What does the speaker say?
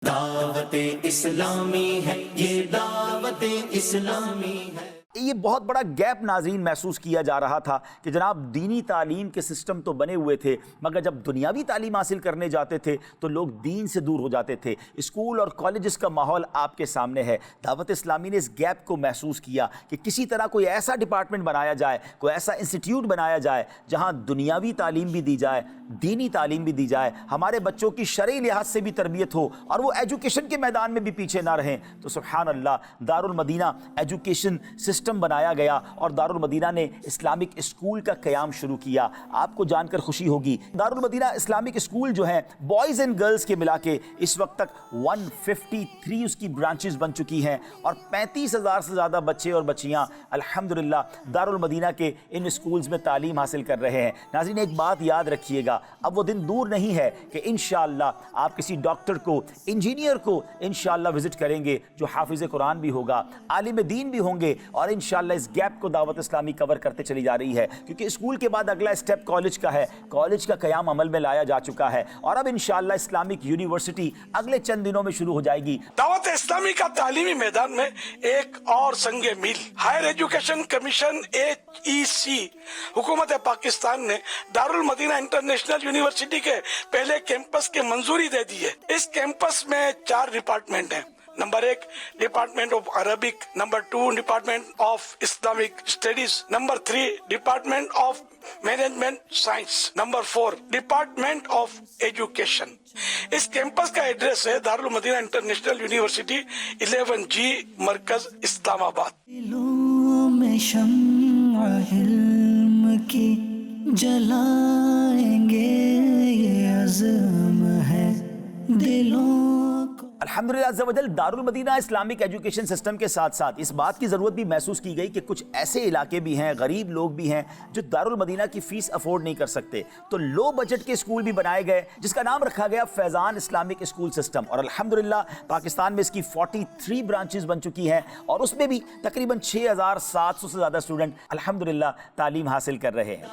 دعوت اسلامی ہے، یہ دعوت اسلامی ہے۔ یہ بہت بڑا گیپ ناظرین محسوس کیا جا رہا تھا کہ جناب دینی تعلیم کے سسٹم تو بنے ہوئے تھے، مگر جب دنیاوی تعلیم حاصل کرنے جاتے تھے تو لوگ دین سے دور ہو جاتے تھے۔ اسکول اور کالجز کا ماحول آپ کے سامنے ہے۔ دعوت اسلامی نے اس گیپ کو محسوس کیا کہ کسی طرح کوئی ایسا ڈپارٹمنٹ بنایا جائے، کوئی ایسا انسٹیٹیوٹ بنایا جائے جہاں دنیاوی تعلیم بھی دی جائے، دینی تعلیم بھی دی جائے، ہمارے بچوں کی شرعی لحاظ سے بھی تربیت ہو اور وہ ایجوکیشن کے میدان میں بھی پیچھے نہ رہیں۔ تو سبحان اللہ، دارالمدینہ ایجوکیشن سسٹم بنایا گیا اور دارالمدینہ نے اسلامک اسکول کا قیام شروع کیا۔ آپ کو جان کر خوشی ہوگی، دارالمدینہ اسلامک اسکول جو ہیں بوائز اینڈ گرلز کے ملا کے اس وقت تک 153 اس کی برانچز بن چکی ہیں اور 35,000 سے زیادہ بچے اور بچیاں الحمدللہ دارالمدینہ کے ان اسکولز میں تعلیم حاصل کر رہے ہیں۔ ناظرین ایک بات یاد رکھیے گا، اب وہ دن دور نہیں ہے کہ انشاءاللہ آپ کسی ڈاکٹر کو، انجینئر کو انشاءاللہ وزٹ کریں گے جو حافظ قرآن بھی ہوگا، عالم دین بھی ہوں گے، اور انشاءاللہ اس گیپ کو دعوت اسلامی کور کرتے چلی جا رہی ہے، کیونکہ اسکول کے بعد اگلا اسٹیپ کالج کا ہے۔ کالج کا قیام عمل میں لایا جا چکا ہے اور اب انشاءاللہ اسلامک یونیورسٹی اگلے چند دنوں میں شروع ہو جائے گی۔ دعوت اسلامی کا تعلیمی میدان میں ایک اور سنگ میل ہائر ایجوکیشن کمیشن HEC حکومت پاکستان نے دارالمدینہ انٹرنیشنل یونیورسٹی کے پہلے کیمپس کی منظوری دے دی ہے۔ اس کیمپس میں 4 ڈپارٹمنٹ ہیں۔ Number 1 department of Arabic, number 2 department of Islamic studies, number 3 department of management science, number 4 department of education. اس کیمپس کا ایڈریس ہے دارالمدینہ انٹرنیشنل یونیورسٹی 11G مرکز اسلام آباد۔ دلوں میں شمع علم کی جلائیں گے، یہ عزم ہے دلوں کو۔ الحمدللہ عز و جل دارالمدینہ اسلامک ایجوکیشن سسٹم کے ساتھ ساتھ اس بات کی ضرورت بھی محسوس کی گئی کہ کچھ ایسے علاقے بھی ہیں، غریب لوگ بھی ہیں جو دارالمدینہ کی فیس افورڈ نہیں کر سکتے، تو لو بجٹ کے اسکول بھی بنائے گئے جس کا نام رکھا گیا فیضان اسلامک اسکول سسٹم، اور الحمدللہ پاکستان میں اس کی 43 برانچز بن چکی ہیں اور اس میں بھی تقریباً 6,700 سے زیادہ اسٹوڈنٹ الحمدللہ تعلیم حاصل کر رہے ہیں۔